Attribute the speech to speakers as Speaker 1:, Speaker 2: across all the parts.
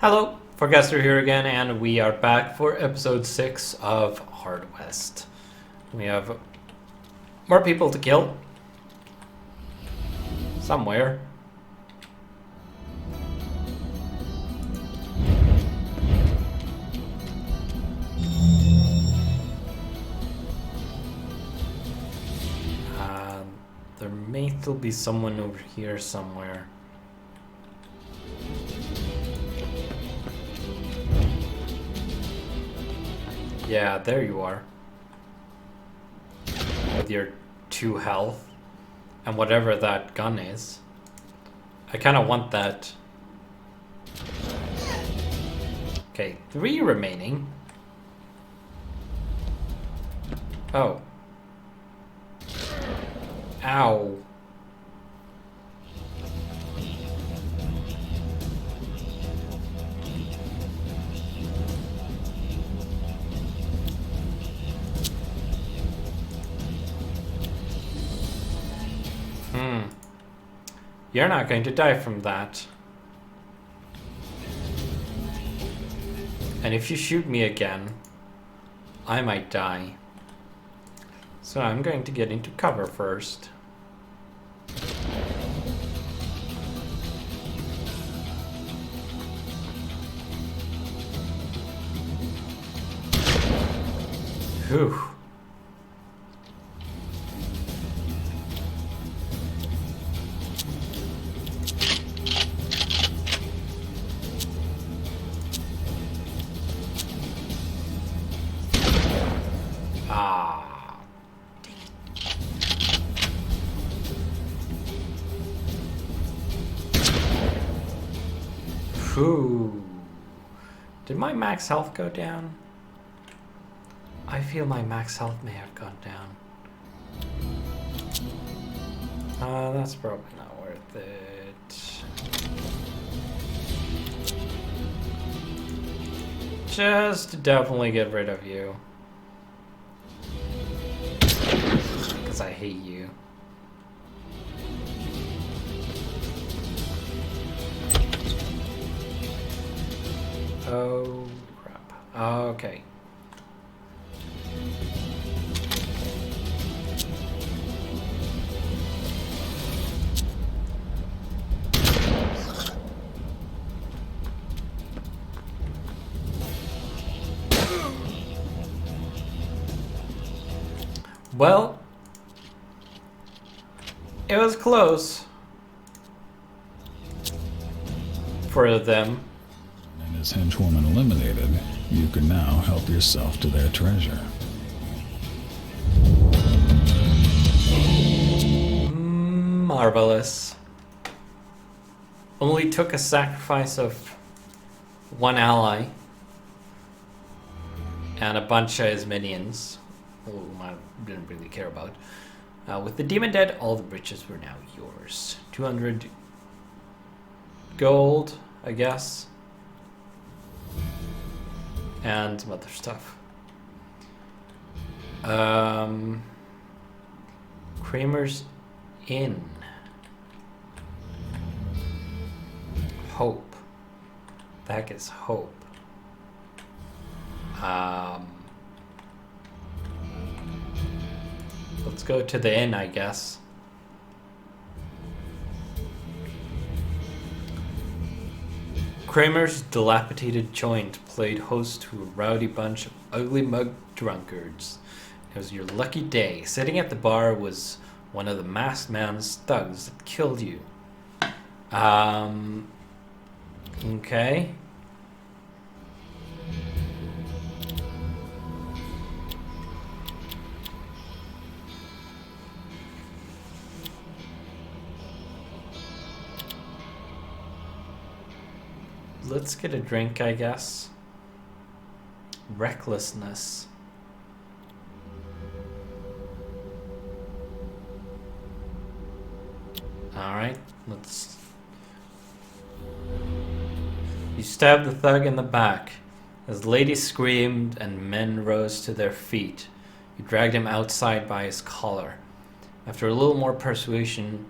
Speaker 1: Hello, Forecaster here again, and we are back for episode 6 of Hard West. We have more people to kill. Somewhere. There may still be someone over here somewhere. Yeah, there you are. With your 2 health. And whatever that gun is. I kind of want that. Okay, 3 remaining. Oh. Ow. You're not going to die from that. And if you shoot me again, I might die. So I'm going to get into cover first. Whew. Whew. Did my max health go down? I feel my max health may have gone down. That's probably not worth it. Just to definitely get rid of you. Because I hate you. Oh, crap. Okay. Well, it was close for them.
Speaker 2: And his henchwoman eliminated, you can now help yourself to their treasure.
Speaker 1: Marvelous. Only took a sacrifice of 1 ally and a bunch of his minions, whom I didn't really care about. With the demon dead, all the bridges were now yours. 200 gold, I guess. And some other stuff. Kramer's Inn. Hope. The heck is Hope? Let's go to the inn, I guess. Kramer's dilapidated joint played host to a rowdy bunch of ugly mug drunkards. It was your lucky day. Sitting at the bar was one of the masked man's thugs that killed you. Okay. Let's get a drink, I guess. Recklessness. Alright, let's... You stabbed the thug in the back. As ladies screamed and men rose to their feet, you dragged him outside by his collar. After a little more persuasion,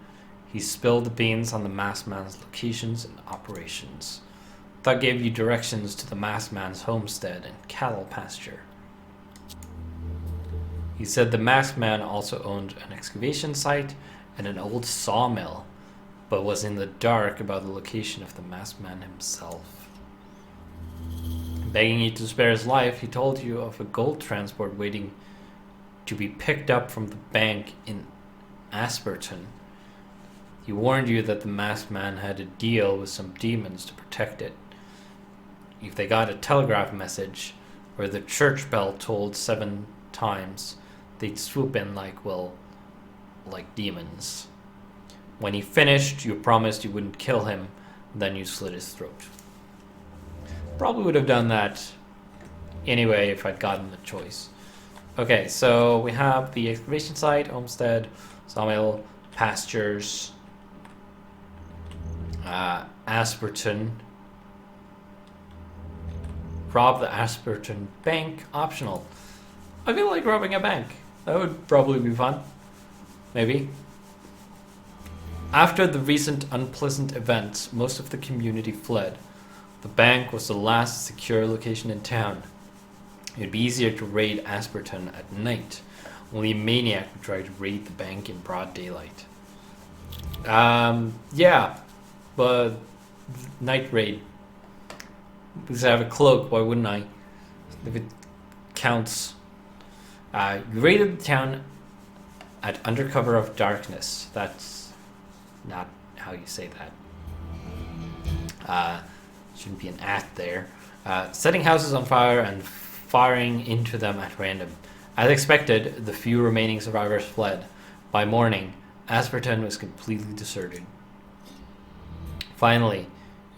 Speaker 1: he spilled the beans on the masked man's locations and operations. Thug gave you directions to the masked man's homestead and cattle pasture. He said the masked man also owned an excavation site and an old sawmill, but was in the dark about the location of the masked man himself. Begging you to spare his life, he told you of a gold transport waiting to be picked up from the bank in Asperton. He warned you that the masked man had a deal with some demons to protect it. If they got a telegraph message where the church bell tolled 7 times, they'd swoop in like demons. When he finished, you promised you wouldn't kill him, then you slit his throat. Probably would have done that anyway if I'd gotten the choice. Okay, so we have the excavation site, homestead, sawmill, pastures, Asperton. Rob the Asperton bank, optional. I feel like robbing a bank. That would probably be fun. Maybe. After the recent unpleasant events, most of the community fled. The bank was the last secure location in town. It would be easier to raid Asperton at night. Only a maniac would try to raid the bank in broad daylight. Yeah, but night raid. Because I have a cloak, why wouldn't I? If it counts. You raided the town at under cover of darkness. That's not how you say that. Shouldn't be an at there. Setting houses on fire and firing into them at random. As expected, the few remaining survivors fled. By morning, Asperton was completely deserted. Finally,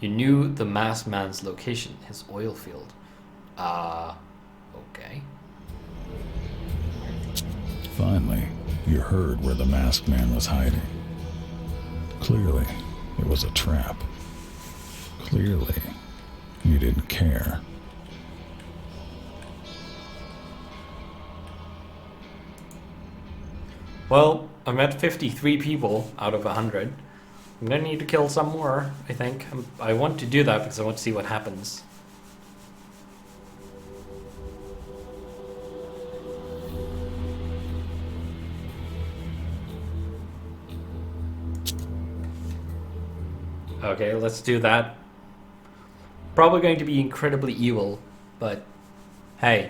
Speaker 1: you knew the masked man's location, his oil field. Okay.
Speaker 2: Finally, you heard where the masked man was hiding. Clearly, it was a trap. Clearly, you didn't care.
Speaker 1: Well, I'm at 53 people out of 100. I'm gonna need to kill some more, I think. I want to do that because I want to see what happens. Okay, let's do that. Probably going to be incredibly evil, but hey.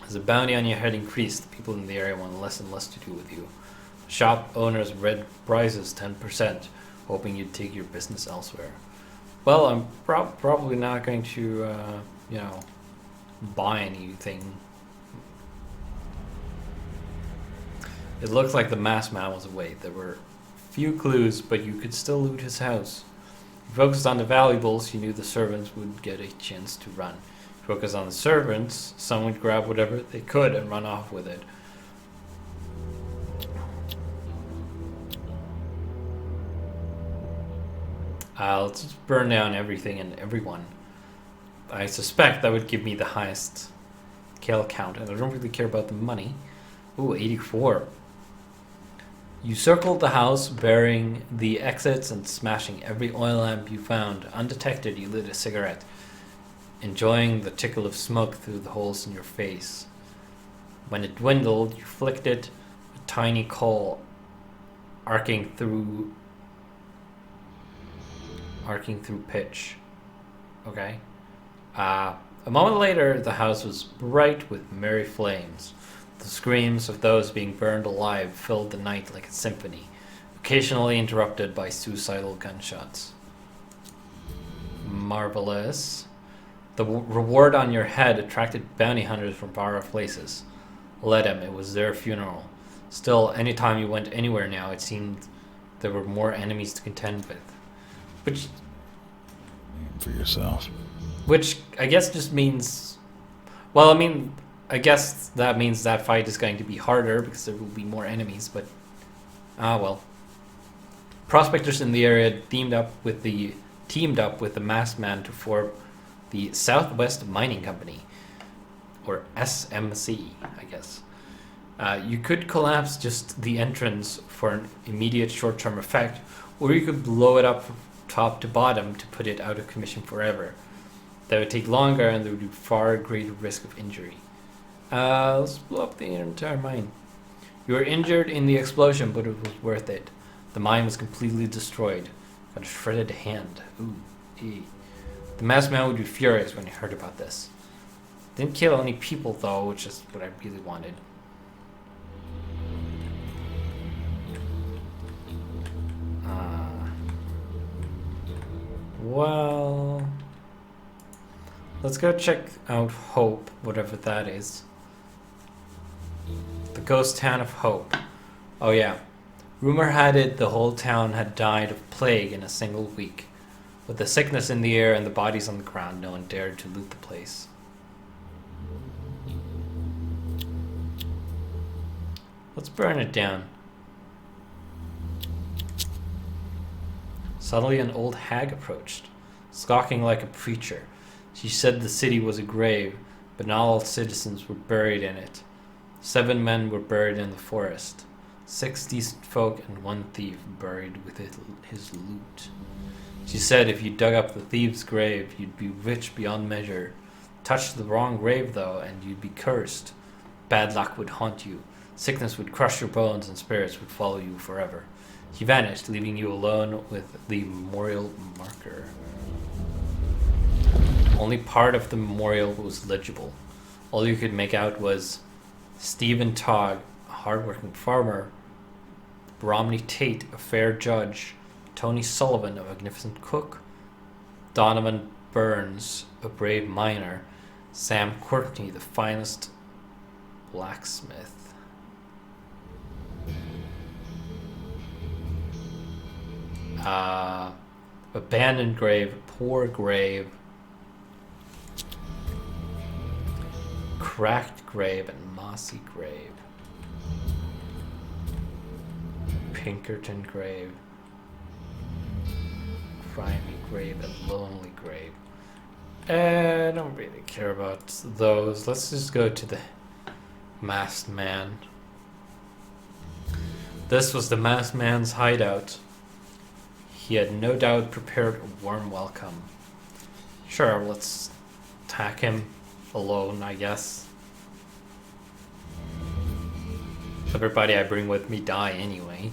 Speaker 1: As the bounty on your head increased, the people in the area wanted less and less to do with you. Shop owners read prizes 10%, hoping you'd take your business elsewhere. Well, I'm probably not going to, buy anything. It looked like the masked man was away. There were few clues, but you could still loot his house. If you focused on the valuables, you knew the servants would get a chance to run. If you focused on the servants, some would grab whatever they could and run off with it. Let's just burn down everything and everyone. I suspect that would give me the highest kill count, and I don't really care about the money. Ooh, 84. You circled the house, burying the exits and smashing every oil lamp you found. Undetected, you lit a cigarette, enjoying the tickle of smoke through the holes in your face. When it dwindled, you flicked it, a tiny coal arcing through pitch. Okay. A moment later, the house was bright with merry flames. The screams of those being burned alive filled the night like a symphony, occasionally interrupted by suicidal gunshots. Marvelous. The reward on your head attracted bounty hunters from far-off places. Let them, it was their funeral. Still, anytime you went anywhere now, it seemed there were more enemies to contend with. Which...
Speaker 2: For yourself.
Speaker 1: Which I guess just means... Well, I mean... I guess that means that fight is going to be harder because there will be more enemies, but well. Prospectors in the area teamed up with the masked man to form the Southwest Mining Company, or SMC, I guess. You could collapse just the entrance for an immediate short-term effect, or you could blow it up from top to bottom to put it out of commission forever. That would take longer and there would be far greater risk of injury. Let's blow up the entire mine. You were injured in the explosion, but it was worth it. The mine was completely destroyed. Got a shredded hand. Ooh, ee. The masked man would be furious when he heard about this. Didn't kill any people though, which is what I really wanted. Well, let's go check out Hope, whatever that is. The ghost town of Hope. Oh yeah. Rumor had it the whole town had died of plague in a single week. With the sickness in the air and the bodies on the ground, no one dared to loot the place. Let's burn it down. Suddenly an old hag approached, skulking like a preacher. She said the city was a grave, but not all citizens were buried in it. 7 men were buried in the forest. 6 decent folk and 1 thief buried with his loot. She said if you dug up the thief's grave, you'd be rich beyond measure. Touch the wrong grave, though, and you'd be cursed. Bad luck would haunt you. Sickness would crush your bones, and spirits would follow you forever. He vanished, leaving you alone with the memorial marker. Only part of the memorial was legible. All you could make out was Stephen Togg, a hard-working farmer, Romney Tate, a fair judge, Tony Sullivan, a magnificent cook, Donovan Burns, a brave miner, Sam Courtney, the finest blacksmith. Abandoned grave, poor grave, cracked grave, and mossy grave. Pinkerton grave, grimy grave, and lonely grave. I don't really care about those. Let's just go to the masked man. This was the masked man's hideout. He had no doubt prepared a warm welcome. Sure, let's attack him alone, I guess. Everybody I bring with me die anyway.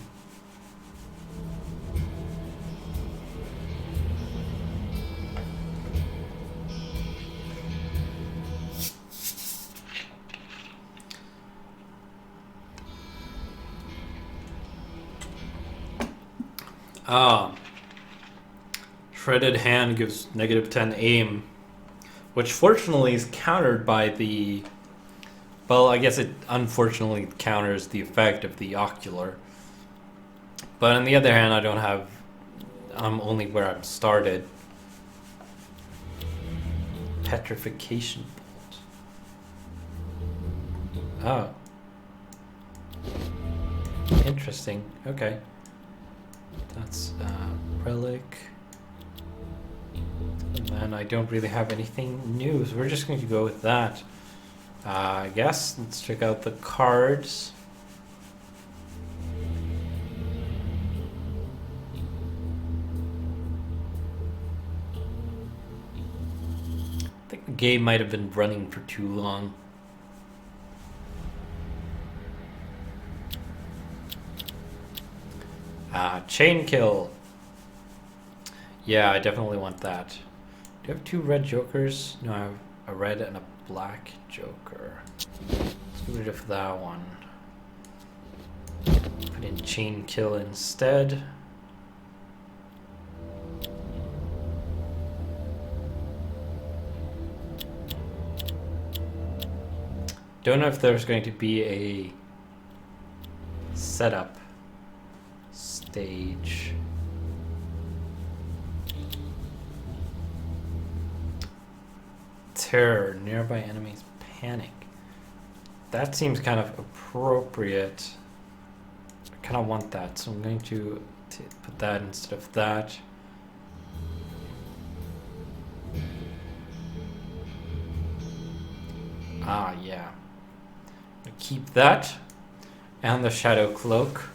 Speaker 1: Shredded hand gives -10 aim, which fortunately is countered by the... Well, I guess it unfortunately counters the effect of the ocular. But on the other hand, I don't have... I'm only where I'm started. Petrification bolt. Oh. Interesting. Okay. That's relic. And then I don't really have anything new, so we're just going to go with that. I guess. Let's check out the cards. I think the game might have been running for too long. Chain kill. Yeah, I definitely want that. Do you have 2 red jokers? No, I have a red and a black joker. Let's get rid of that one. Put in chain kill instead. Don't know if there's going to be a setup stage. Terror, nearby enemies panic. That seems kind of appropriate. I kind of want that, so I'm going to put that instead of that. Yeah. I'll keep that. and the Shadow Cloak.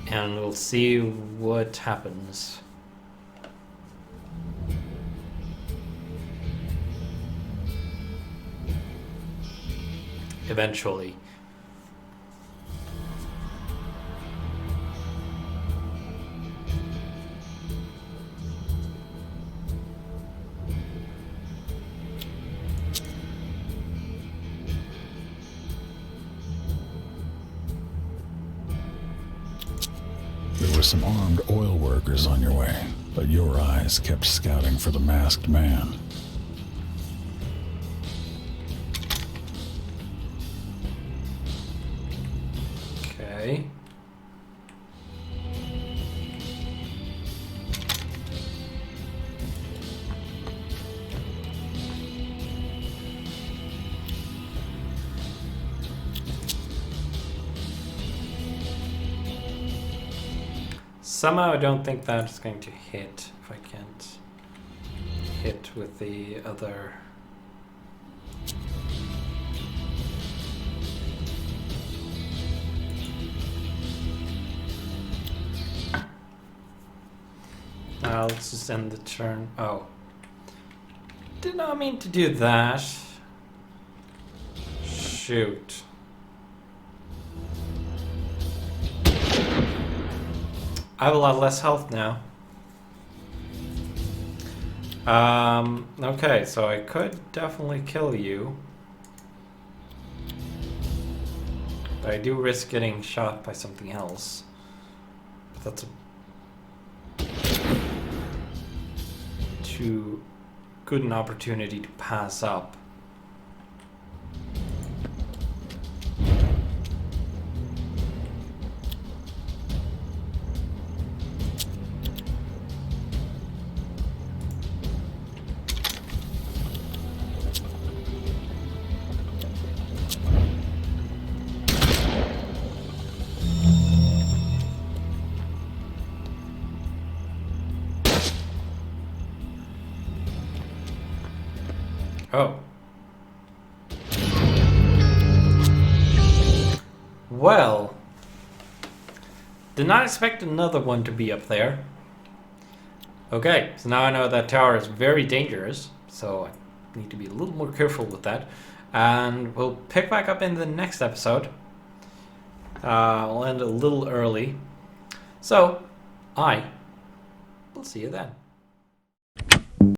Speaker 1: And we'll see what happens. Eventually.
Speaker 2: There were some armed oil workers on your way, but your eyes kept scouting for the masked man.
Speaker 1: Okay. Somehow I don't think that's going to hit if I can't hit with the other. Let's just end the turn. Oh. Did not mean to do that. Shoot. I have a lot less health now. Okay, so I could definitely kill you. But I do risk getting shot by something else. But that's too good an opportunity to pass up. Oh. Well. Did not expect another one to be up there. Okay, so now I know that tower is very dangerous, so I need to be a little more careful with that. And we'll pick back up in the next episode. We'll end a little early. So, I will see you then.